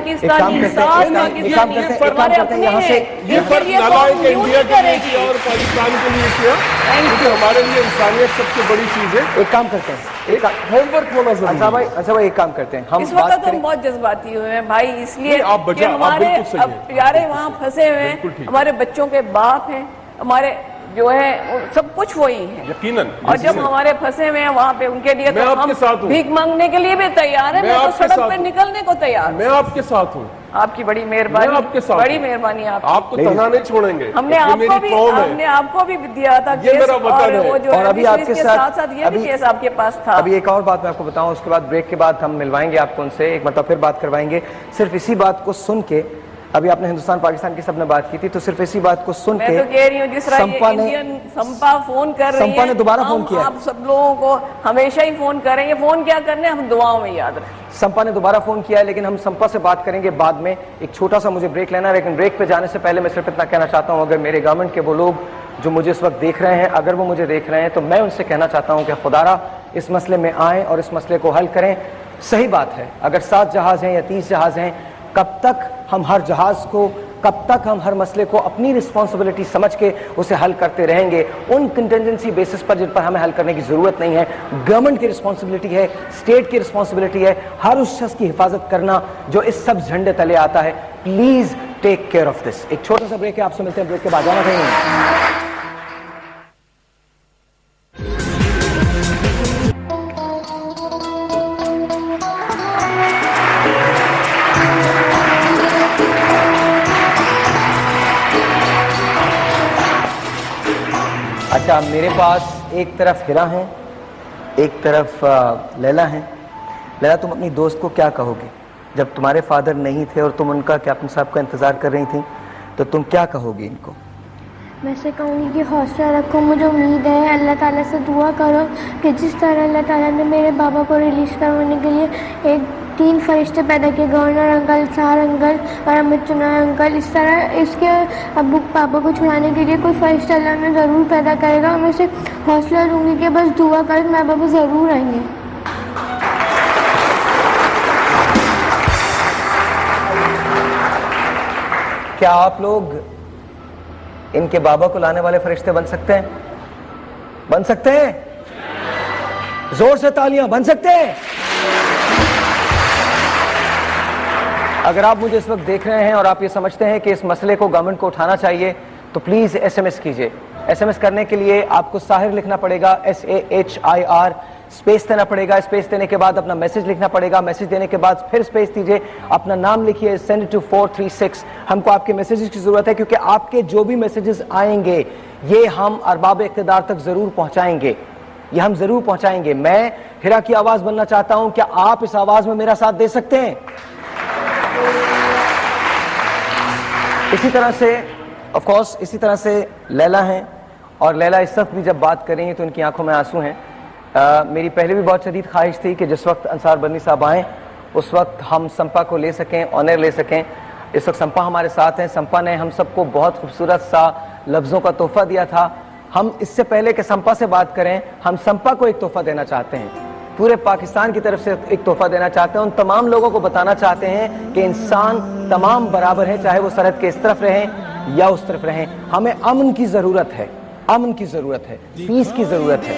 पाकिस्तानी, साथ पाकिस्तानी हमारे अपने हैं। ये फर्क नालायक इंडिया के लिए किया और पाकिस्तान के लिए किया, क्योंकि हमारे लिए इंसानियत सबसे बड़ी चीज है। एक काम करते हैं, एक होमवर्क होना जरूरी है। अच्छा भाई एक काम करते हैं, हम इस वक्त हम बहुत जज्बाती हुए हैं भाई, इसलिए आप कि हमारे प्यारे वहाँ फंसे हुए हैं, हमारे बच्चों के बाप हैं, हमारे जो है सब कुछ वही है यकीनन। और जब हमारे फंसे हुए हैं वहाँ पे उनके लिए तो हम भीख मांगने के लिए भी तैयार है, मैं तो सड़क पे निकलने को तैयार। मैं आपके साथ हूँ। आपकी बड़ी मेहरबानी, आपके साथ बड़ी मेहरबानी। आपको तन्हा नहीं छोड़ेंगे। हमने आपको भी दिया था ये मेरा वतन है। वो जो और अभी आपके साथ ये भी केस आपके पास था। अभी एक और बात मैं आपको बताऊं, उसके बाद ब्रेक के बाद हम मिलवाएंगे आपको उनसे, एक मतलब फिर बात करवाएंगे। सिर्फ इसी बात को सुन के, अभी आपने हिंदुस्तान पाकिस्तान की सबने बात की थी, तो सिर्फ इसी बात को सुन के मैं तो कह रही हूँ जिस तरह संपा फोन कर रही है, संपा ने दोबारा फोन किया, आप सब लोगों को हमेशा ही फोन करेंगे। फोन क्या करने, हम दुआओं में याद रखें। संपा ने दोबारा फोन किया है, लेकिन हम संपा से बात करेंगे बाद में। एक छोटा सा मुझे ब्रेक लेना है, लेकिन ब्रेक पे जाने से पहले मैं सिर्फ इतना कहना चाहता हूँ, अगर मेरे गवर्नमेंट के वो लोग जो मुझे इस वक्त देख रहे हैं, अगर वो मुझे देख रहे हैं, तो मैं उनसे कहना चाहता हूँ कि खुदारा इस मसले में आए और इस मसले को हल करें। सही बात है, अगर 7 जहाज हैं या 30 जहाज हैं, कब तक हम हर जहाज को, कब तक हम हर मसले को अपनी रिस्पॉन्सिबिलिटी समझ के उसे हल करते रहेंगे, उन कंटिजेंसी बेसिस पर जिन पर हमें हल करने की जरूरत नहीं है। गवर्नमेंट की रिस्पॉन्सिबिलिटी है, स्टेट की रिस्पॉन्सिबिलिटी है हर उस शख्स की हिफाजत करना जो इस सब झंडे तले आता है। Please take care of this. एक छोटा सा ब्रेक है, आपसे मिलते हैं ब्रेक के बाद। जाना चाहिए। अच्छा, मेरे पास एक तरफ हिरा है, एक तरफ लैला है। लैला, तुम अपनी दोस्त को क्या कहोगी जब तुम्हारे फादर नहीं थे और तुम उनका कैप्टन साहब का इंतज़ार कर रही थी, तो तुम क्या कहोगी इनको? मैं से कहूँगी कि हौसला रखो, मुझे उम्मीद है, अल्लाह ताला से दुआ करो कि जिस तरह अल्लाह ताला ने मेरे बाबा को रिलीज़ करवाने के लिए 3 फरिश्ते पैदा किए, गवर्नर अंकल, सार अंकल और अमित चुनार अंकल, इस तरह इसके अब्बू पापा को छुड़ाने के लिए कोई फरिश्ता अल्लाह ने ज़रूर पैदा करेगा। मैं से हौसला दूंगी कि बस दुआ कर, माँ बाबा ज़रूर आएंगे। क्या आप लोग इनके बाबा को लाने वाले फरिश्ते बन सकते हैं? बन सकते हैं? जोर से तालियां, बन सकते हैं? अगर आप मुझे इस वक्त देख रहे हैं और आप ये समझते हैं कि इस मसले को गवर्नमेंट को उठाना चाहिए, तो प्लीज SMS कीजिए। SMS करने के लिए आपको साहिर लिखना पड़ेगा, SAHIR, स्पेस देना पड़ेगा। स्पेस देने के बाद अपना मैसेज लिखना पड़ेगा। मैसेज देने के बाद फिर स्पेस दीजिए, अपना नाम लिखिए, सेंड इट टू 436। हमको आपके मैसेजेस की जरूरत है, क्योंकि आपके जो भी मैसेजेस आएंगे ये हम अरबाब इक़्तिदार तक जरूर पहुंचाएंगे, ये हम जरूर पहुंचाएंगे। मैं हिरा की आवाज बनना चाहता हूं, क्या आप इस आवाज में मेरा साथ दे सकते हैं? इसी तरह से ऑफ कोर्स, इसी तरह से लैला हैं, और लैला इस वक्त भी जब बात कर रही हैं तो उनकी आंखों में आंसू हैं। मेरी पहले भी बहुत शदीद ख्वाहिश थी कि जिस वक्त अंसार बंदी साहब आएँ उस वक्त हम संपा को ले सकें, ऑनर ले सकें। इस वक्त संपा हमारे साथ हैं। संपा ने हम सबको बहुत खूबसूरत सा लफ्ज़ों का तोहफा दिया था। हम इससे पहले कि संपा से बात करें, हम संपा को एक तोहफा देना चाहते हैं, पूरे पाकिस्तान की तरफ से एक तोहफा देना चाहते हैं। उन तमाम लोगों को बताना चाहते हैं कि इंसान तमाम बराबर है, चाहे वो सरहद के इस तरफ रहें या उस तरफ रहें। हमें अमन की ज़रूरत है, अमन की ज़रूरत है, पीस की ज़रूरत है।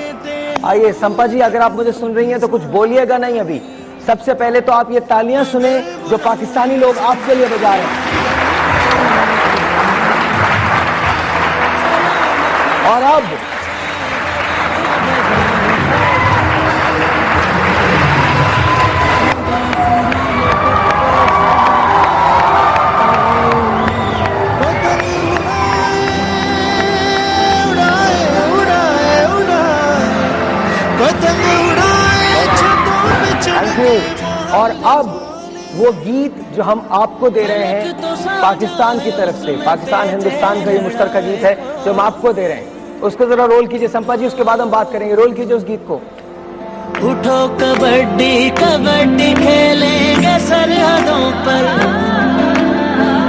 आइए संपा जी, अगर आप मुझे सुन रही हैं तो कुछ बोलिएगा नहीं अभी। सबसे पहले तो आप ये तालियां सुने जो पाकिस्तानी लोग आपके लिए बजा रहे हैं। और अब और अब वो गीत जो हम आपको दे रहे हैं पाकिस्तान की तरफ से, पाकिस्तान हिंदुस्तान का ये मुश्तरका गीत है जो हम आपको दे रहे हैं, उसको जरा रोल कीजिए संपा जी, उसके बाद हम बात करेंगे। रोल कीजिए उस गीत को। उठो कबड्डी कबड्डी खेलेंगे सरहदों पर,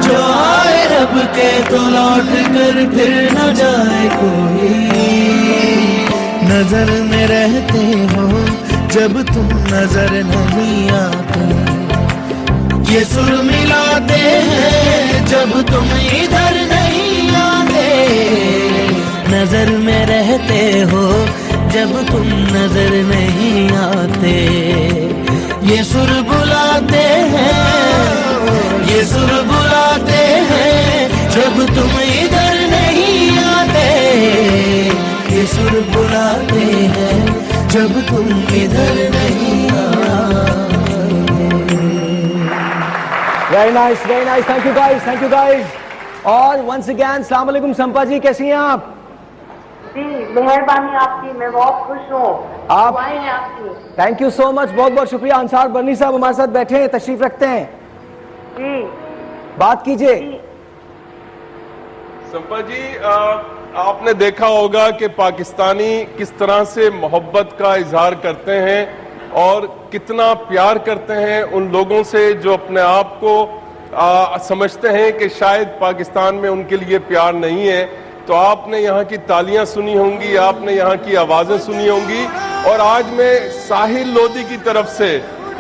जो आए रब के तो लौट कर फिर न जाए कोई। नजर में रहते हो जब तुम नजर नहीं आते, ये सुर मिला बुलाते हैं जब तुम इधर नहीं आते, नजर में रहते हो जब तुम नजर नहीं आते। ये सुर बुलाते हैं, ये सुर बुलाते हैं जब तुम इधर नहीं आते, ये सुर बुलाते हैं जब तुम इधर नहीं आते। Very nice, thank you guys. और वंस अगेन सलाम अलैकुम संपा जी, कैसी हैं आप? जी मेहरबानी आपकी, मैं बहुत खुश हूँ। आप दुआएं हैं आपकी। थैंक यू सो मच, बहुत बहुत शुक्रिया। अंसार बर्नी साहब हमारे साथ बैठे हैं, तशरीफ रखते हैं, जी बात कीजिए। संपा जी, आपने देखा होगा कि पाकिस्तानी किस तरह से मोहब्बत का इजहार करते हैं और कितना प्यार करते हैं उन लोगों से जो अपने आप को समझते हैं कि शायद पाकिस्तान में उनके लिए प्यार नहीं है। तो आपने यहाँ की तालियां सुनी होंगी, आपने यहाँ की आवाजें सुनी होंगी। और आज मैं साहिल लोधी की तरफ से,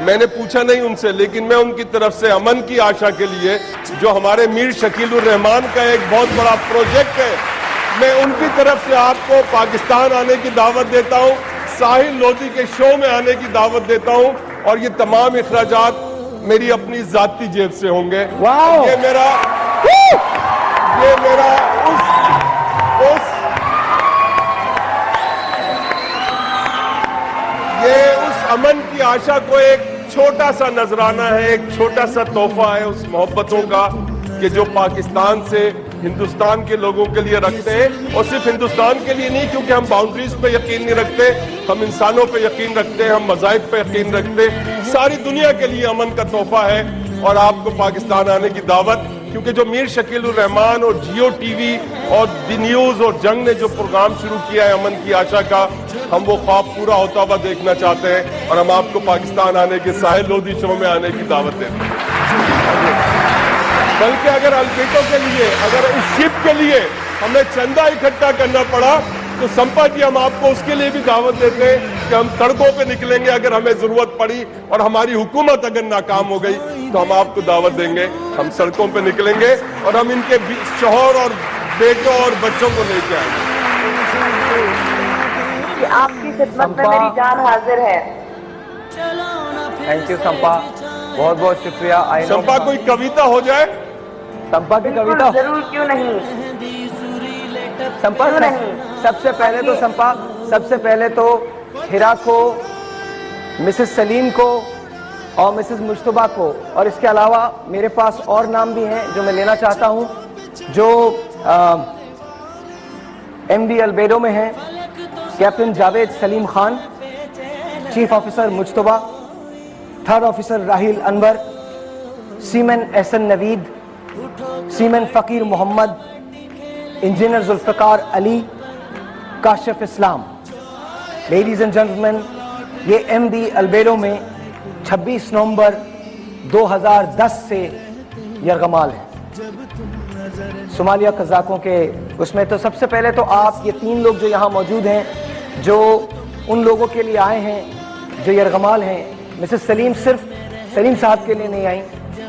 मैंने पूछा नहीं उनसे, लेकिन मैं उनकी तरफ से अमन की आशा के लिए, जो हमारे मीर शकील उर रहमान का एक बहुत बड़ा प्रोजेक्ट है, मैं उनकी तरफ से आपको पाकिस्तान आने की दावत देता हूँ, साहिल लोधी के शो में आने की दावत देता हूँ। और ये तमाम इखराजात मेरी अपनी जाती जेब से होंगे। वाओ! ये मेरा उस अमन की आशा को एक छोटा सा नजराना है, एक छोटा सा तोहफा है उस मोहब्बतों का कि जो पाकिस्तान से हिंदुस्तान के लोगों के लिए रखते हैं। और सिर्फ हिंदुस्तान के लिए नहीं, क्योंकि हम बाउंड्रीज पे यकीन नहीं रखते, हम इंसानों पे यकीन रखते हैं, हम मज़ाहिब पे यकीन रखते हैं। सारी दुनिया के लिए अमन का तोहफा है और आपको पाकिस्तान आने की दावत। क्योंकि जो मीर शकील उर रहमान और जियो टीवी और दी न्यूज और जंग ने जो प्रोग्राम शुरू किया है अमन की आशा का, हम वो ख्वाब पूरा होता हुआ देखना चाहते हैं और हम आपको पाकिस्तान आने के साहिल लोधी शो में आने की दावत देते हैं। बल्कि अगर अल्पिटों के लिए, अगर उस शिप के लिए हमें चंदा इकट्ठा करना पड़ा तो संपा जी हम आपको उसके लिए भी दावत देते हैं कि हम सड़कों पे निकलेंगे अगर हमें जरूरत पड़ी और हमारी हुकूमत अगर नाकाम हो गई तो हम आपको दावत देंगे, हम सड़कों पे निकलेंगे और हम इनके शौहर और बेटों और बच्चों को लेके आएंगे। कि आपकी खिदमत में मेरी जान हाजिर है। थैंक यू संपा, बहुत बहुत शुक्रिया। संपा कोई कविता हो जाए? संपा की बिल्कुल, कविता जरूर, क्यों नहीं। संपा, क्यों नहीं? सबसे पहले तो संपा, सबसे पहले तो हिरा को, मिसेस सलीम को और मिसेस मुश्तबा को, और इसके अलावा मेरे पास और नाम भी हैं जो मैं लेना चाहता हूं, जो MV अल्बेडो में हैं। Captain Javed Salim Khan, chief officer Mushtaba, third officer Rahil Anwar, seaman Ehsan Naveed, seaman Fakir Mohammad, engineer Zulfikar Ali, Kashif Islam. Ladies and gentleman, ये MV अल्बेडो में 26 नवंबर 2010 से यरगमाल है, सोमालिया कज़ाकों के उसमें। तो सबसे पहले तो आप ये 3 लोग जो यहाँ मौजूद हैं, जो उन लोगों के लिए आए हैं जो यरगमाल हैं। मिसेस सलीम सिर्फ सलीम साहब के लिए नहीं आई,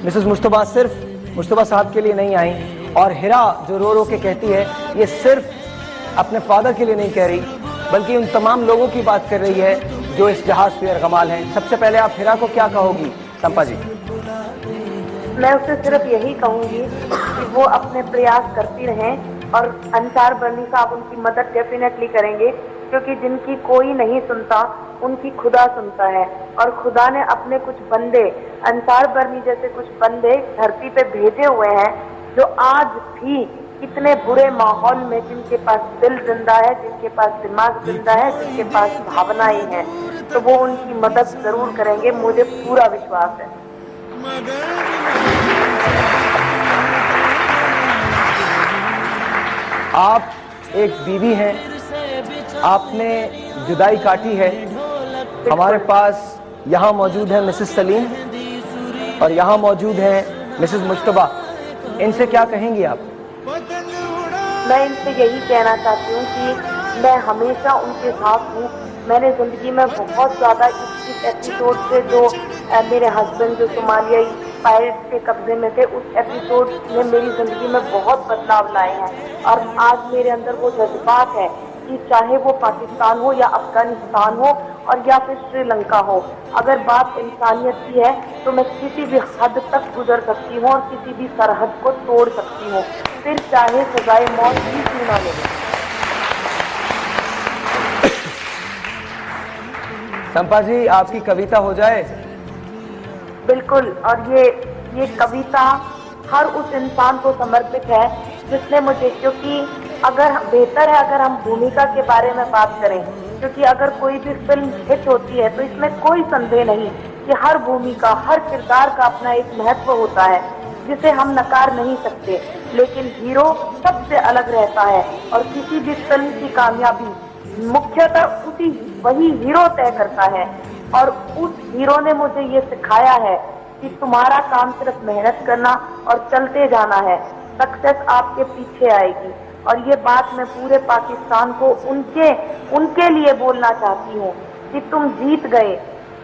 मिसेस मुश्तबा सिर्फ मुश्तबा साहब के लिए नहीं आई, और हिरा जो रो रो के कहती है, ये सिर्फ अपने फादर के लिए नहीं कह रही, बल्कि उन तमाम लोगों की बात कर रही है जो इस जहाज पे यरगमाल हैं। सबसे पहले आप हिरा को क्या कहोगी संपा जी? मैं उससे सिर्फ यही कहूंगी कि वो अपने प्रयास करती रहें और अंसार बर्नी साहब उनकी मदद डेफिनेटली करेंगे, क्योंकि जिनकी कोई नहीं सुनता उनकी खुदा सुनता है। और खुदा ने अपने कुछ बंदे, अंसार बर्नी जैसे कुछ बंदे धरती पे भेजे हुए हैं, जो आज भी इतने बुरे माहौल में, जिनके पास दिल जिंदा है, जिनके पास दिमाग जिंदा है, जिनके पास भावनाएं हैं, तो वो उनकी मदद जरूर करेंगे, मुझे पूरा विश्वास है। आप एक बीवी हैं, आपने जुदाई काटी है। हमारे पास यहाँ मौजूद है मिसेस सलीम और यहाँ मौजूद है मिसेस मुश्तबा। इनसे क्या कहेंगी आप? मैं इनसे यही कहना चाहती हूँ कि मैं हमेशा उनके साथ हूँ। मैंने जिंदगी में बहुत ज़्यादा इस एपिसोड से, जो मेरे हस्बैंड जो सोमालियाई पायरेट्स के कब्जे में थे, उस एपिसोड ने मेरी जिंदगी में बहुत बदलाव लाए हैं। और आज मेरे अंदर वो जज्बात है कि चाहे वो पाकिस्तान हो या अफगानिस्तान हो और या फिर श्रीलंका हो, अगर बात इंसानियत की है तो मैं किसी भी हद तक गुजर सकती हूँ और किसी भी सरहद को तोड़ सकती हूँ, फिर चाहे सजाए मौत भी क्यों ना मिले। संपा जी, आपकी कविता हो जाए। बिल्कुल, और ये कविता हर उस इंसान को समर्पित है जिसने मुझे, क्योंकि अगर बेहतर है अगर हम भूमिका के बारे में बात करें, क्योंकि अगर कोई भी फिल्म हिट होती है तो इसमें कोई संदेह नहीं कि हर भूमिका, हर किरदार का अपना एक महत्व होता है जिसे हम नकार नहीं सकते, लेकिन हीरो सबसे अलग रहता है और किसी भी फिल्म की कामयाबी मुख्यतः वही हीरो तय करता है। और उस हीरो ने मुझे ये सिखाया है कि तुम्हारा काम सिर्फ मेहनत करना और चलते जाना है, सक्सेस आपके पीछे आएगी। और ये बात मैं पूरे पाकिस्तान को उनके लिए बोलना चाहती हूँ कि तुम जीत गए,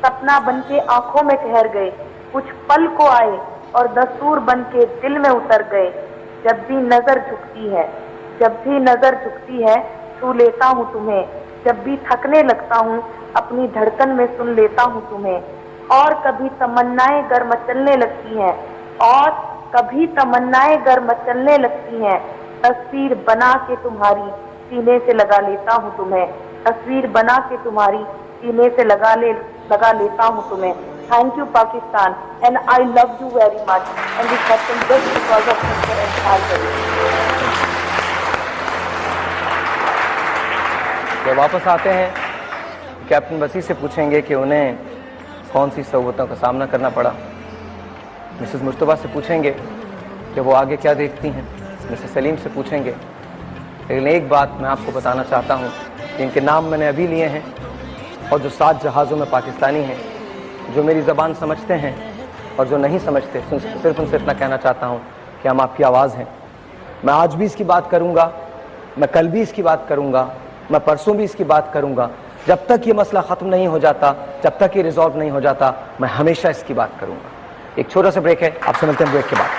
सपना बनके आंखों में ठहर गए, कुछ पल को आए और दस्तूर बनके दिल में उतर गए। जब भी नजर झुकती है छू लेता हूँ तुम्हें, जब भी थकने लगता हूँ अपनी धड़कन में सुन लेता हूँ तुम्हें। और कभी तमन्नाएं गर मचलने लगती हैं, तस्वीर बना के तुम्हारी सीने से लगा लेता हूँ तुम्हें, तस्वीर बना के तुम्हारी सीने से लगा लेता हूँ तुम्हें। Thank you Pakistan and I love you very much and this happened just because of Mr. Ansari। जब वापस आते हैं कैप्टन वसी से पूछेंगे कि उन्हें कौन सी सहुवतों का सामना करना पड़ा, मिसेस मुस्तफा से पूछेंगे कि वो आगे क्या देखती हैं, मिसेस सलीम से पूछेंगे। लेकिन एक बात मैं आपको बताना चाहता हूँ कि इनके नाम मैंने अभी लिए हैं और जो 7 जहाज़ों में पाकिस्तानी हैं, जो मेरी ज़बान समझते हैं और जो नहीं समझते, सिर्फ उनसे इतना कहना चाहता हूँ कि हम आपकी आवाज़ हैं। मैं आज भी इसकी बात करूँगा, मैं कल भी इसकी बात करूँगा, मैं परसों भी इसकी बात करूँगा। जब तक ये मसला ख़त्म नहीं हो जाता, जब तक ये रिजॉल्व नहीं हो जाता, मैं हमेशा इसकी बात करूँगा। एक छोटा सा ब्रेक है, आपसे मिलते हैं ब्रेक के बाद।